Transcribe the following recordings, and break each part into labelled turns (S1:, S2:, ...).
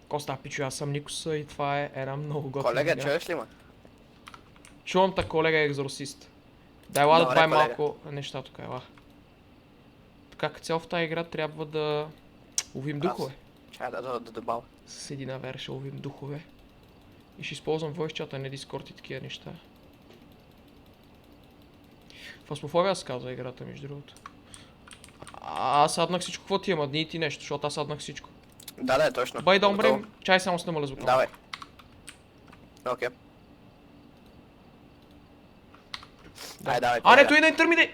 S1: Коста, пичо, аз съм Никоса и това е една много готина
S2: Колега,
S1: игра.
S2: чуеш ли ме?
S1: Чувам те, колега екзорсист. Дай ела да
S2: Добре,
S1: добавим
S2: колега.
S1: малко неща тук, ела. Така, като цяло в тази игра трябва да ловим духове.
S2: Чай да добавя.
S1: С един навер ще ловим духове. И ще използвам voice chat, а не Discord и такива неща. Фасмофобия се казва играта, между другото. Аз саднах всичко, какво ти има? Дни и ти нещо, защото аз саднах всичко.
S2: Да, точно.
S1: Бай да
S2: Готово.
S1: умрем, чай само с намаля звука.
S2: Давай. Окей. Ай, давай.
S1: А, не,
S2: колега.
S1: той да интермине!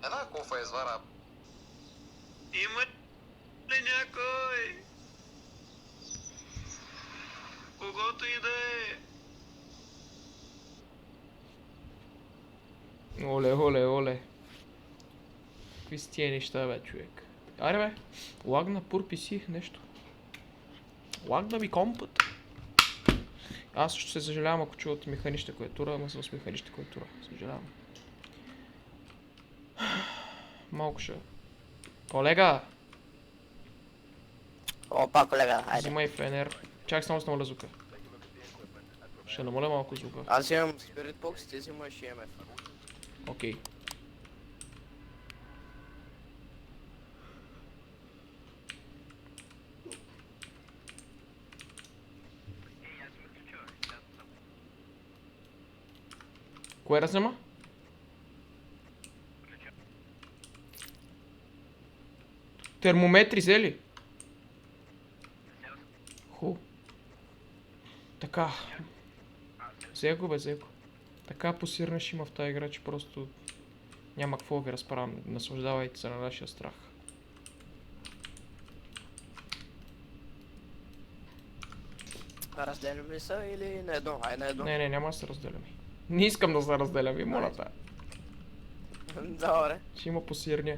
S3: Една кофа извара. Има ли някой? Когото и да е.
S1: Оле. Какви са тия неща, бе, човек? Аре, бе, лагна пурпи си, нещо. Лагна ми компът. Аз също се съжалявам, ако чувате механична клавиатура, ама съм с механична клавиатура. Съжалявам. Малко ще... Колега!
S2: Опа, колега, айде.
S1: Взимай фенер. Чак само с намаля звука. Ще намаля малко звука.
S2: Аз имам Spirit Box, ти взимаш EMF.
S1: Окей. Кое да взема? Термометри взели? Ху. Така. Взе го, бе. Така посирнеш има в тази игра, че просто няма какво ви разправям. Наслаждавайте се на нашия страх.
S2: Разделим ли са или на едно? Ай, на едно.
S1: Не, няма да се разделяме. Не искам да се разделям, ви моля те.
S2: Добре.
S1: Ще има посирня.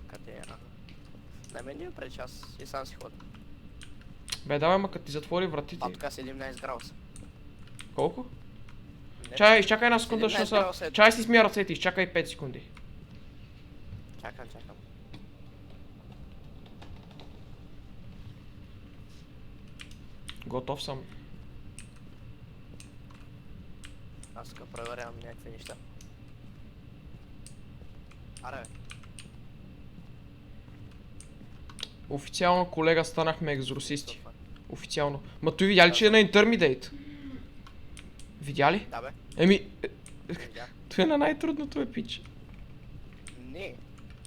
S2: Къде е? На мен не пречи, аз и сам си ходя.
S1: Бе, давай, ма като ти затвори вратите.
S2: А така 17 градуса.
S1: Колко?
S2: Не,
S1: Чай, изчакай една секунда,
S2: 17
S1: ще са...
S2: градуса.
S1: Чай си смия ръцете, изчакай 5 секунди.
S2: Чакам.
S1: Готов съм.
S2: Аз тук проверявам някакви неща. Аре, бе.
S1: Официално, колега, станахме екзорсисти. Официално. Ма той видя ли, че е на интермидейт? Видя ли?
S2: Да, бе.
S1: Еми...
S2: Видя.
S1: Това е на най-трудното, е, пич.
S2: Не.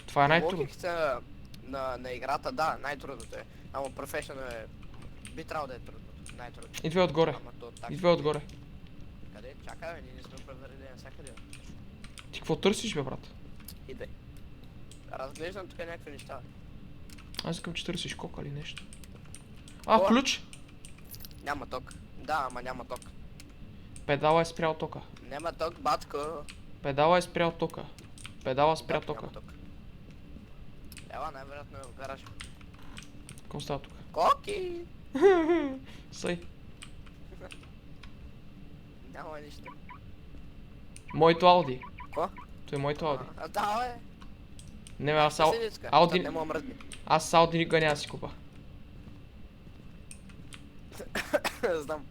S1: Това е най-трудно.
S2: Логиката на играта, да, най-трудното е. Ама професионално е... Би трябвало да е трудното. Най-трудното.
S1: Идвай отгоре.
S2: Ама то така.
S1: Идвай отгоре.
S2: Къде? Чакай, бе, ние не сме проверили навсякъде.
S1: Ти какво търсиш, бе, брат?
S2: Идвай. Разглеждам тук някакви неща.
S1: Аз искам, че търсиш кока или нещо. А,
S2: О!
S1: ключ!
S2: Няма ток. Да, ама няма ток.
S1: Педала е спрял тока.
S2: Няма ток, батко.
S1: Педала е спрял тока. Педала спря
S2: Ток,
S1: тока.
S2: няма ток. Ела, най-вероятно е в гараж.
S1: Какво става тук?
S2: Коки!
S1: Сай.
S2: Няма нищо.
S1: Моето Ауди.
S2: Ко?
S1: Той е моето Ауди.
S2: А, да, бе.
S1: Не, бе, аз
S2: Съседичка.
S1: Ауди...
S2: Не мога мръдни.
S1: Аз с Ауди никога няма да си купа.
S2: Знам.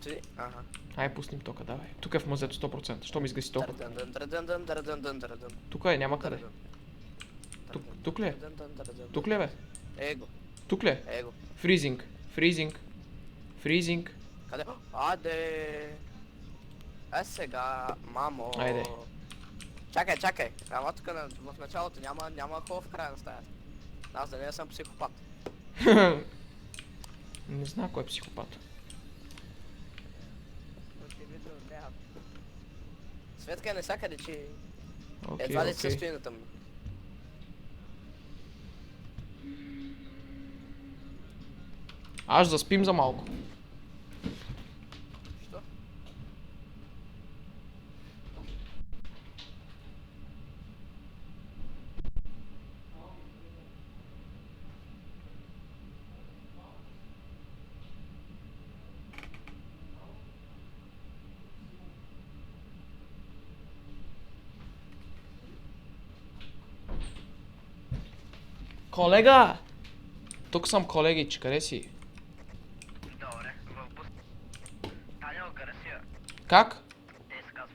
S2: Ти? Ага.
S1: Ай, пуснем тока, давай. Тук е в мазето 100%. Що ми изгаси тока?
S2: Дърдън.
S1: Тук е, няма къде. Тук ли е? Тук ли е, бе?
S2: Его.
S1: Тук ли е?
S2: Его.
S1: Фризинг.
S2: Къде? Аде. Е сега, мамо.
S1: Айде.
S2: Чакай. Ама тук в началото няма хубав край на стаята. Аз да не съм психопат.
S1: Не знам кой е психопат.
S2: Очевидно няма. Светка е навсякъде, че
S1: Окей,
S2: едва ли се
S1: окей.
S2: стои на тъмно.
S1: Аз заспим за малко.
S2: Що?
S1: Колега! Тук съм, колегич, къде си?
S3: Добре, в бус. Даниел Гарсия.
S1: Как?
S3: Те се казва.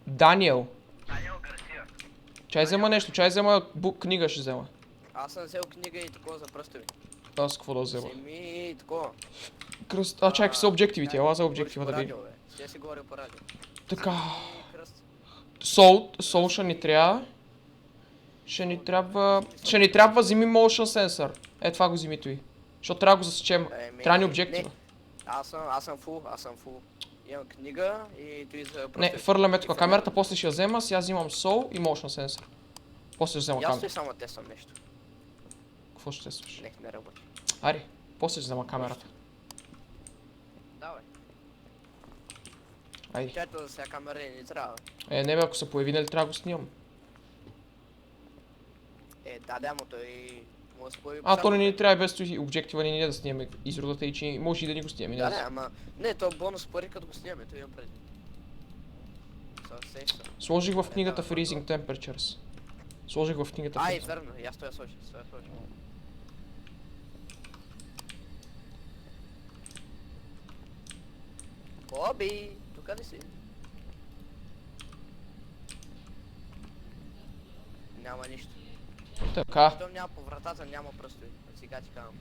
S1: Даниел.
S3: Даниел Гарсия.
S1: Чай взема нещо, чай взема книга ще взема.
S2: Аз съм взел книга и такова за пръстови.
S1: Аз какво да взема?
S2: Вземи и такова.
S1: Кръст... А, чакай, са обективите, ела за обектива да видим.
S2: Ще си говоря по радио.
S1: Така.
S2: И кръст.
S1: Сол ще ни трябва. Ще ни трябва вземи motion sensor. Е, това го вземи той. Защото трябва да го засечем. Трябва ни обектива.
S2: Аз съм фул. Имам книга и той за пръстови.
S1: Не, фърляме тук камерата, после ще я взема, сега взимам сол и motion sensor. После ще взема
S2: Аз
S1: камера.
S2: стои само тествам нещо.
S1: Какво ще тестваш?
S2: Не работи.
S1: Ари, после ще взема камерата.
S2: Давай.
S1: Айде.
S2: Чайто за сега камера не трябва.
S1: Е, не бе, ако се появи, нали трябва да го снимам.
S2: Да, но той може да се появи.
S1: А, то не ни трябва без този обектива ни да снимаме изродата и че може и да ни го снимаме.
S2: Да, ама... Не, то бонус пари като го снимаме, той имам преди. Сещам.
S1: Сложих в книгата Freezing Temperatures. Сложих в книгата
S2: Ай,
S1: Freezing.
S2: верно, аз това сложих. Боби, тук ли си? Няма нищо.
S1: Така.
S2: Щом няма по вратата, няма пръстови. Сега ти казвам.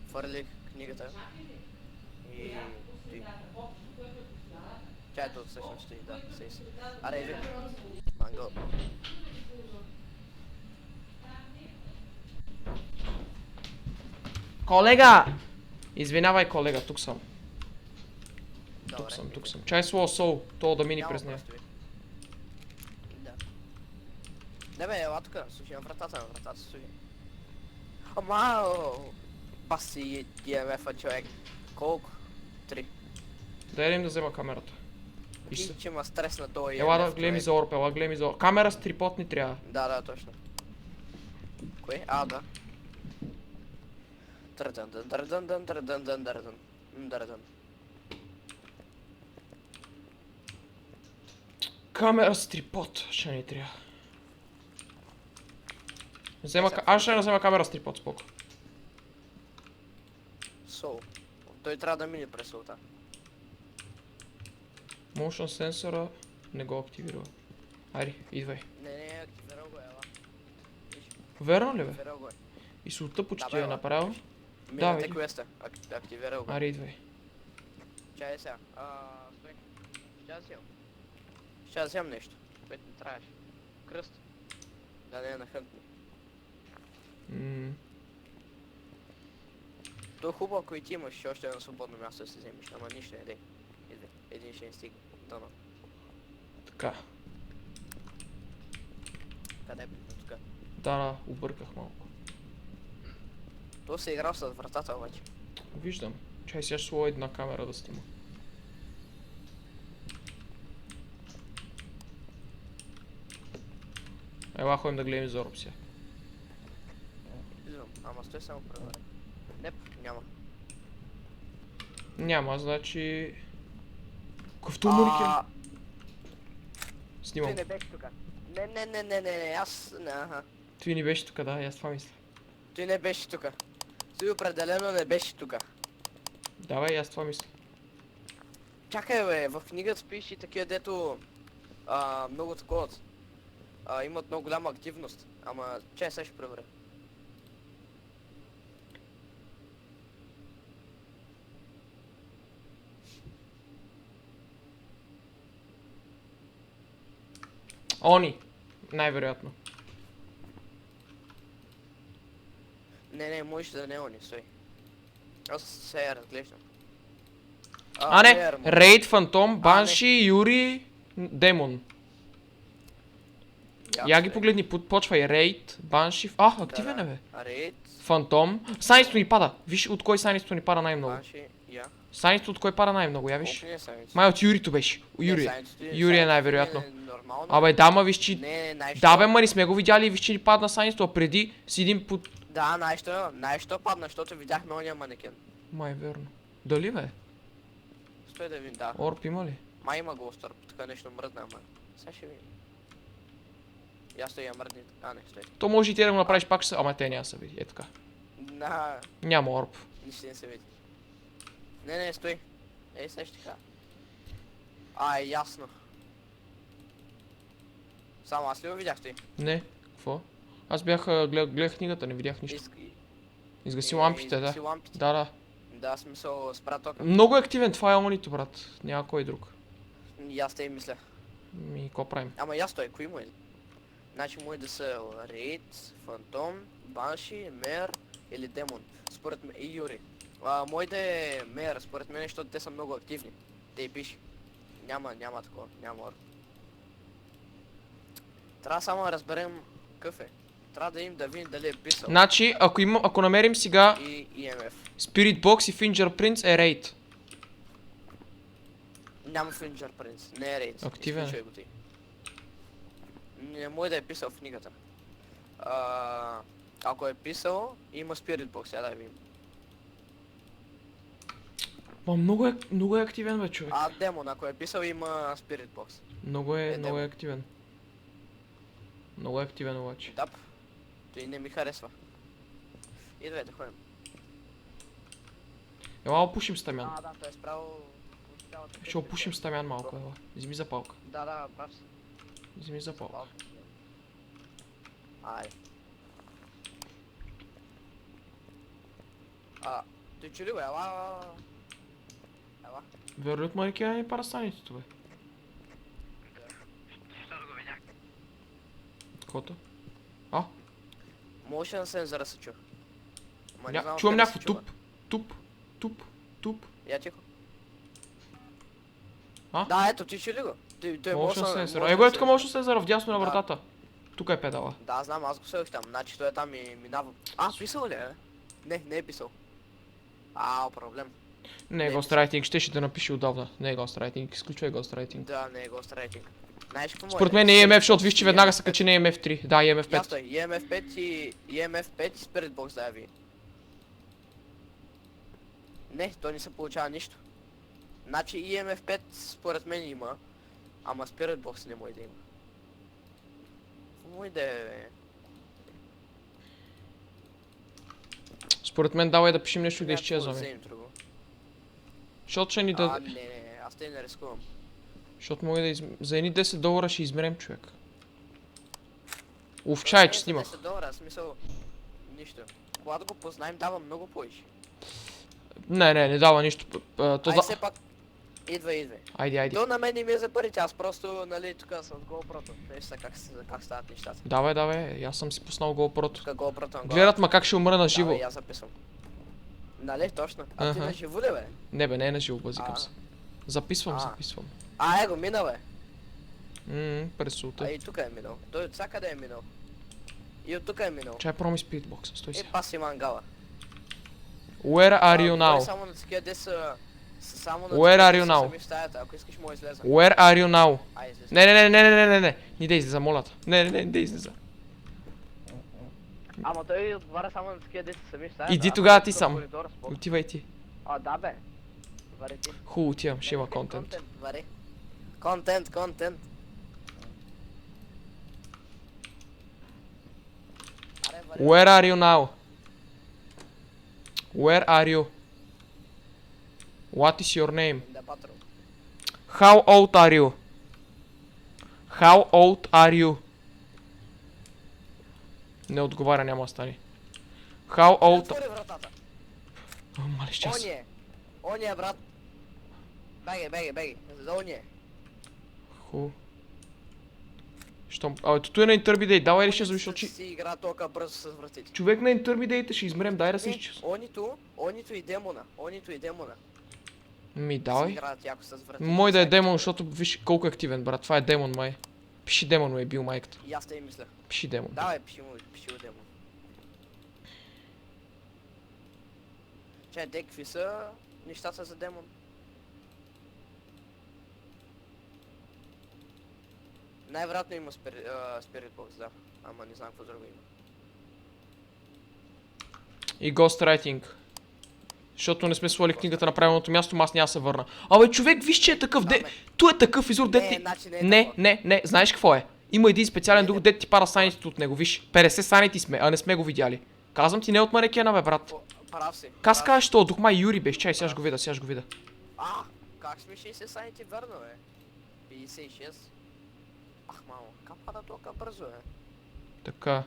S2: Фърлих книгата. И... Чайто всъщност стои, да, сей. Аре, иди. Манго.
S1: Колега! Извинявай, колега, тук съм.
S2: Добре,
S1: Тук съм. Чай слова сол, то да мини
S2: Няма
S1: през нея.
S2: пръстови. Да. Не бе, ела тука, слушай на вратата, слушай. Ама, баси DMF-а човек. Колко? 3.
S1: Дай да им да взема камерата. Виж се.
S2: И че има стрес на този
S1: Ела да
S2: EMF,
S1: гледай ми
S2: човек.
S1: за орб, ела гледай ми за орб. Камера с трипод ни трябва.
S2: Да, точно. Кое? А, да. Дърдън.
S1: Камера с трипод ще ни трябва. Аз ще не взема камера с трипод, споко.
S2: Сол. Той трябва да мине през солта.
S1: Motion сенсора не го активира. Айде, идвай.
S2: Не, активирал го, ела.
S1: Верно ли бе?
S2: Активирал го е.
S1: И султа почти
S2: бе,
S1: я
S2: ела.
S1: направил.
S2: Минате
S1: види.
S2: квеста. Активирал го.
S1: Аре, идвай.
S2: Чай сега. Стой. Ще да взем нещо, което не трябваше. Кръст. Да не е нахънтни. То е хубаво, ако и ти имаш още едно свободно място да си вземеш, ама нищо не дей. Идвай. Един ще не стигне. Дано.
S1: Така.
S2: Къде е тук?
S1: Да, обърках малко.
S2: То се играл с вратата обаче.
S1: Виждам. Чай сега ще сложа една камера да снима. Ела ходим да гледаме за орб сега.
S2: Виждам, ама стой само проверя. Не, няма.
S1: Няма, значи... Какъвто маникен?
S2: Ти
S1: Снимам.
S2: не беше тук. Не, аз... Аха.
S1: Той не беше тук, да, и аз това мисля.
S2: Той не беше тук. Той определено не беше тук.
S1: Давай, и аз това мисля.
S2: Чакай бе, в книгата пише и такива, дето... много такова. Имат много голяма активност. Ама, чай сега ще проверя.
S1: Они. Най-вероятно.
S2: Не, можеш да не они, стой. Аз се я разглеждам.
S1: А, не!
S2: Мейер, може.
S1: Рейд, Фантом,
S2: не.
S1: Банши, Юри, Демон.
S2: Ясно
S1: Я ги
S2: е.
S1: погледни, почвай. Рейд, Банши... А, активен
S2: Да,
S1: е, бе.
S2: Рейд,
S1: Фантом. Сайнисто ни пада. Виж от кой сайнисто ни пада най-много.
S2: Банши, я.
S1: Сайнисто от кой пада най-много, я виж.
S2: Колко не са ми?
S1: Май от Юрито беше. Юри. Юри е най-вероятно.
S2: Нормално.
S1: Абе, да, ма виж, че...
S2: Не, най-що.
S1: Да, бе, ма не сме го видяли и виж, че ни падна сайнисто, а преди седим под...
S2: Да, най-що падна, защото видяхме ония манекен.
S1: Май, верно. Дали, бе?
S2: Стой да видим, да.
S1: Орб има ли?
S2: Май има го остър, така нещо мръдна, ама. Сега ще видим. Я стой, я мръдни. А, не, стой.
S1: То може и ти да го направиш пак, ама те няма да се види. Е така.
S2: На,
S1: Няма орб.
S2: нищо не се види. Не, стой. Ей, сега ще кажа. А, ясно. Само аз ли го видях ти?
S1: Не. Какво? Аз бях, гледах книгата, не видях нищо. Изгаси лампите, да.
S2: Изгаси лампите.
S1: Да.
S2: Да, смисъл, спра тока.
S1: Много е активен, това е онито, брат. Няма кой друг.
S2: И аз те и мисля.
S1: Ми, какво правим?
S2: Ама я стой, кои му е? Значи му е да са Рейд, Фантом, Банши, Мер или Демон. Според мен и Юри. Мой да е Мер, според мен, защото те са много активни. Те и пише. Няма такова, няма ор. Трябва само да разберем какъв е. Трябва да им да видим дали е писал.
S1: Значи, ако намерим сега
S2: И EMF.
S1: Spirit Box и Fingerprints е рейд.
S2: Няма Fingerprints, не е Рейд.
S1: Активен е.
S2: Изключвай го ти. Не може да е писал в книгата. Ако е писал, има Spirit Box, сега да видим.
S1: Ма, много е активен, бе, човек.
S2: Демон, ако е писал, има Spirit Box.
S1: Много е
S2: Демон.
S1: активен. Много е активен обаче.
S2: Дап. Той не ми харесва. Идвай да ходим.
S1: Ела опушим Стамян.
S2: Да, той е справил...
S1: Ще опушим Стамян малко, ела. Вземи запалка.
S2: Да, прав си.
S1: Вземи запалка.
S2: Ай. Той чули го, ела.
S1: Вероятно маркира и парастаните, бе.
S3: Защото го видях.
S1: Каквото?
S2: Motion sensor се чу. Ма не знам
S1: Чувам
S2: откъде
S1: някакво
S2: се чува.
S1: туп.
S2: Я тихо.
S1: А?
S2: Да, ето, ти чули го? Той е
S1: Motion sensor. Его е тук motion sensor вдясно на
S2: Да.
S1: вратата. Тук е педала.
S2: Да, знам, аз го селих там. Значи той е там и минава. Писал ли е? Не е писал. Проблем.
S1: Не е
S2: Не,
S1: ghostwriting, ще да напише отдавна. Не е ghostwriting, изключвай ghostwriting.
S2: Да, не е ghostwriting. Знаеш какво
S1: Според мен е EMF, защото виж, че веднага се качи на EMF 3. Да, EMF 5.
S2: Ясно е, EMF 5 и EMF 5 и Spirit Box да я ви. Не, то не се получава нищо. Значи EMF 5 според мен има, ама Spirit Box не може да има. Какво може да е, бе?
S1: Според мен давай да пишем нещо и да
S2: Някакво
S1: изчезваме.
S2: вземем друго.
S1: Защото ще ни да...
S2: Не, аз те не рискувам.
S1: Защото мога да за едни $10 ще измерем, човек. Овчай, че снимах.
S2: $10, смисъл... Нищо. Когато го познаем, дава много повече.
S1: Не дава нищо.
S2: Ай, все пак... Идвай.
S1: Айде.
S2: То на мен не ми е за парите, аз просто, нали, тук съм с GoPro-то. Виж как стават нещата.
S1: Давай, аз съм си пуснал GoPro-то.
S2: Тук GoPro-то.
S1: Гледат ма как ще умра на живо.
S2: Давай, аз записвам. Нали, точно. А ти
S1: Аха.
S2: на живо ли, бе?
S1: Не бе, не е на живо, базикам се. Записвам.
S2: Го мина, бе.
S1: През султа.
S2: И тук е минал. Той от всякъде е минал. И от тук е минал.
S1: Чай проми спидбокса, стой
S2: И
S1: си.
S2: паси мангала.
S1: Where are you
S2: Говори
S1: now?
S2: само на такива, де са само на
S1: Where
S2: такива,
S1: are
S2: де
S1: you
S2: са
S1: now?
S2: сами в стаята. Ако искаш, мога излеза.
S1: Where are you now?
S2: Излеза.
S1: Не. Не да излиза, моля те. Не да излиза.
S2: Ама той отговаря само на такива, де са сами в стаята.
S1: Иди
S2: Ако
S1: тогава
S2: е
S1: ти
S2: тук в
S1: сам.
S2: коридора, спокойно.
S1: Отивай ти.
S2: Да, бе. Вари ти.
S1: Хубаво отивам, ще има контент.
S2: Вари. Контент. Вари.
S1: Where are you now? Where are you? What is your name?
S2: In the bathroom.
S1: How old are you? How old are you? Не отговаря, няма да стане. How old...
S2: Отвори вратата.
S1: Малиш час.
S2: Он е, брат. Беги. За он е.
S1: Хубаво. Абе, тото е на Intermediate, давай ли ще завиш очи.
S2: Си игра толкова бързо с вратите.
S1: Човек на Intermediate ще измрем, дай да се изчист.
S2: Онито и демона. Онито и демона.
S1: Ми,
S2: Си
S1: давай.
S2: играят яко с вратите.
S1: Мой да е демон, защото виж колко е активен, брат. Това е демон, май. Пиши демон, му е бил майката.
S2: И аз те и мисля.
S1: Пиши демон.
S2: Давай, пиши му демон. Чай, какви са нещата за демон? Най-вероятно има Spirit Box, да. Ама не знам какво друго има.
S1: И Ghostwriting. Защото не сме свали книгата на правилното място, аз няма да се върна. Абе, човек, виж, че е такъв, той е такъв изор,
S2: Не, значи не е такова.
S1: Не, знаеш какво е? Има един специален дух, дет ти пара санитите от него, виж. 50 санити сме, а не сме го видяли. Казвам ти, не от Марекена, бе, брат.
S2: Прав си.
S1: Как казваш това? Дух май Юри беше, чай, сега ще го видя,
S2: Как сме 60 санити верно, бе? 56. Ах, мамо, как пада толкова бързо,
S1: Така,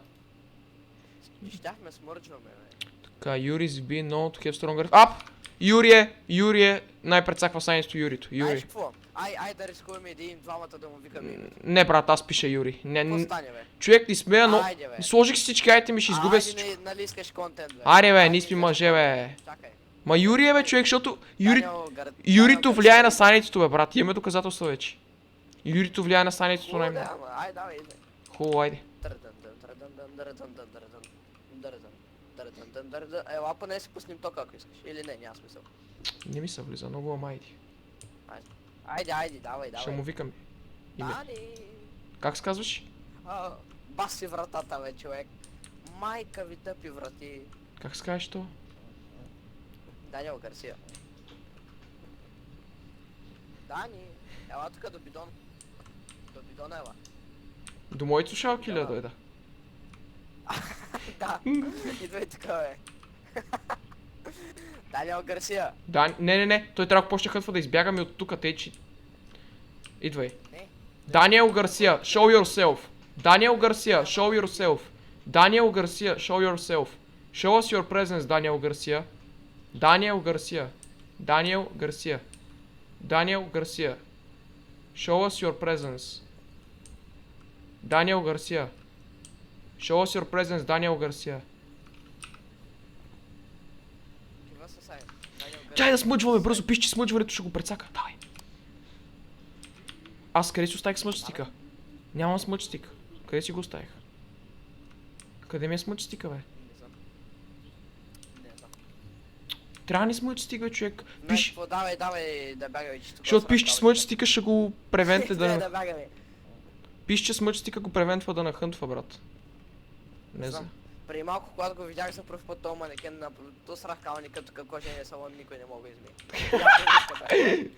S2: Щяхме смърджваме, бе.
S1: така, Юри's been known to have stronger... Юри е най-предсаква санито Юрито.
S2: Знаеш
S1: Юри.
S2: какво? Ай да рискуваме двамата да му викаме името.
S1: Не, брат, аз пиша Юри.
S2: Какво стане, бе?
S1: Човек, не смея, но...
S2: Айде, бе.
S1: Сложих си всички айтеми, ще изгубя всичко.
S2: Айде, нали искаш контент, бе?
S1: Аре, бе, ние сме мъже, бе.
S2: Чакай.
S1: Ма Юри е, бе, човек, защото Юрито
S2: Юрито
S1: влияе на санитето, бе, брат. Имаме доказателства вече. Юрито влияе на санитето най-много.
S2: Ай, давай, иде.
S1: Хубаво, айде.
S2: Ела, поне си пуснем тока, ако искаш. Или не, няма смисъл.
S1: Не ми се влиза, много ама айде.
S2: Айде, давай.
S1: Ще му викам име.
S2: Дани!
S1: Как се казваш?
S2: Баси вратата, бе, човек. Майка ви тъпи врати.
S1: Как се казваш то?
S2: Даниел Гарсия. Дани! Ела тук до бидон. До бидон ела.
S1: До моите слушалки ли да
S2: Да.
S1: дойда?
S2: Да, идвай тук, бе. Даниел Гарсия.
S1: Да, не, той трябва да почне хътва да избягаме от тук, тъй че... Идвай.
S2: Не.
S1: Даниел Гарсия, show yourself. Даниел Гарсия, show yourself. Даниел Гарсия, show yourself. Show us your presence, Даниел Гарсия. Даниел Гарсия. Даниел Гарсия. Даниел Гарсия. Show us your presence. Даниел Гарсия. Show us your presence, Даниел Гарсия.
S2: Кива са сай.
S1: Чай да смъджваме бързо, пиш, че смъджването ще го прецака. Давай. Аз къде си оставих смъчстика? Нямам смъчстик. Къде си го оставих? Къде ми е смъчстика, бе?
S2: Не знам.
S1: Трябва ни смъчстик, бе, човек. Пиш,
S2: Давай, да бягаме, че тук.
S1: защото пиш, че смъчстика ще го превенте
S2: Да
S1: да...
S2: бягаме.
S1: Пиш, че смъчстика го превентва да нахънтва, брат. Не
S2: Знам.
S1: знам.
S2: Преди малко, когато го видях за пръв път, този манекен на то срах калника, тук кожения салон, никой не мога да измие.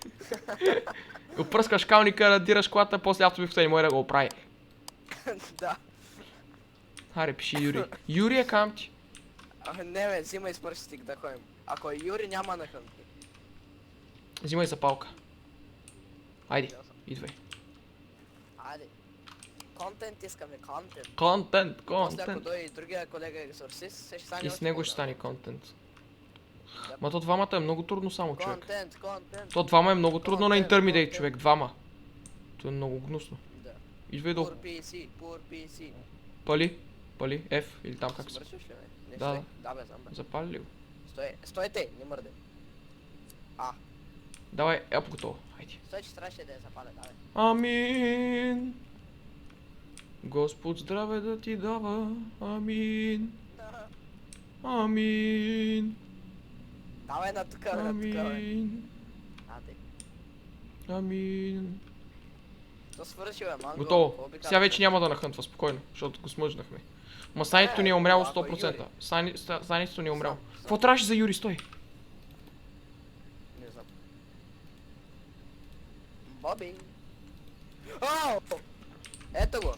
S1: Опръскаш калника, радираш колата, после автобивката не може да го оправи.
S2: Да.
S1: Аре, пиши Юри. Юри е кам ти.
S2: Не бе, взимай смъртстик да ходим. Ако е Юри, няма на хънки.
S1: Взимай запалка. Айде, идвай.
S2: Айде. Контент искаме, контент.
S1: Контент,
S2: После ако
S1: контент.
S2: дойде и другия колега екзорцист, ще стане
S1: И с
S2: още
S1: него ще
S2: по-добре.
S1: стане контент. Ма то двамата е много трудно само, човек.
S2: Контент.
S1: То двама е много трудно на
S2: Контент,
S1: Intermediate,
S2: контент.
S1: човек. Двама. То е много гнусно.
S2: Да.
S1: Идвай долу.
S2: Poor PC.
S1: Пали. F или там как се...
S2: Свършиш ли, бе? Не,
S1: Да,
S2: стой. Да, бе, знам, бе.
S1: Запали ли го?
S2: Стойте, не мърде.
S1: Давай, еп готово. Айде.
S2: Стой, че трябваше да я запаля, давай.
S1: Амин. Господ здраве да ти дава. Амин. Амин.
S2: Давай на тука, на тука, бе.
S1: Амин.
S2: Аде.
S1: Амин.
S2: То свърши, бе, манго.
S1: Готово.
S2: Какво би
S1: Сега
S2: казал?
S1: вече няма да нахънтва, спокойно, защото го смъжнахме. Ма санитето ни е умряло
S2: ако е
S1: 100%. Санитето ни е умряло.
S2: Знам.
S1: Какво трябваше за Юри? Стой.
S2: Не знам. Боби. Ау! Ето го.
S1: На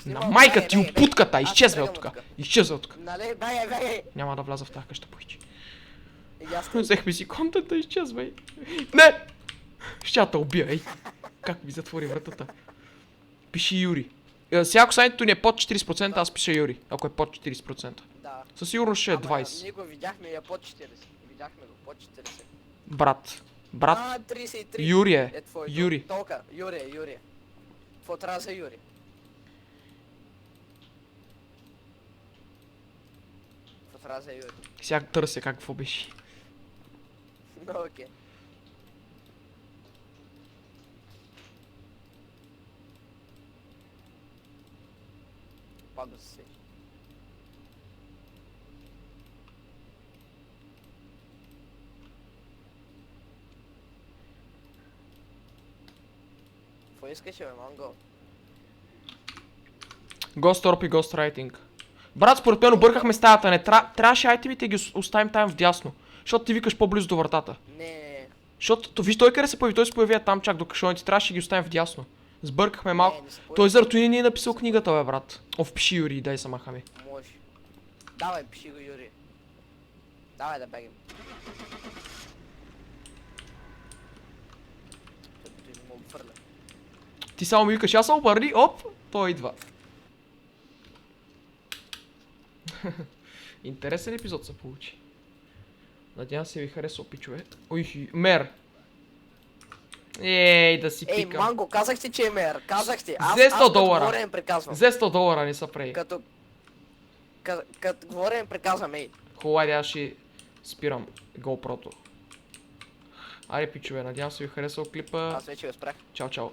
S2: Снимал,
S1: майка
S2: бегай,
S1: ти
S2: бегай,
S1: от путката!
S2: бегай. Аз
S1: Изчезвай
S2: тръгвам
S1: от тук!
S2: оттука.
S1: Изчезвай от тук!
S2: Нали, бегай.
S1: Няма да вляза в тази къща, пойчи.
S2: И аз
S1: Взехме си контента, изчезвай. Не! Ще те убия, ей. Как ми затвори вратата? Пиши Юри. Сега ако сайто ни е под 40%, аз пиша Юри. Ако е под 40%.
S2: Да.
S1: Със сигурност ще е
S2: Ама
S1: 20.
S2: Ние го видяхме и е под 40. Видяхме го под 40.
S1: Брат. Брат.
S2: 33.
S1: Юри е.
S2: Е твоето.
S1: Юри.
S2: Толка. Юри. Какво трябва за Юри? фраза, Юри.
S1: Сега търся какво беше.
S2: Но окей. Пак да се свечи. Какво искаш, бе, Манго?
S1: Ghost Orb и Ghost Writing. Брат, според мен объркахме стаята, не трябваше айтемите ги оставим там вдясно. Защото ти викаш по-близо до вратата.
S2: Не,
S1: Защото, виж той къде се появи, той се появи там чак до кашоните, трябваше да ги оставим вдясно. Сбъркахме малко.
S2: не се
S1: Той заради ни е написал книгата, бе, брат. Впиши Юри, дай са махаме.
S2: може. Давай, пиши го, Юри. Давай да бегам. Той не мога фърля.
S1: Ти само ми викаш, аз съм обърни, оп, той идва. Интересен епизод се получи. Надявам се ви хареса, пичове. Ой, мер. Ей, да си
S2: Ей,
S1: пикам.
S2: Манго, казах ти, че е мер. Казах ти. Аз,
S1: Взе 100
S2: аз като
S1: долара.
S2: говоря им приказвам.
S1: Взе 100 долара, не са прави.
S2: Като говоря им приказвам, ей.
S1: Хубаво, айде, аз ще спирам GoPro-то. Айде, пичове, надявам се ви харесал клипа.
S2: Аз вече го спрях.
S1: Чао, чао.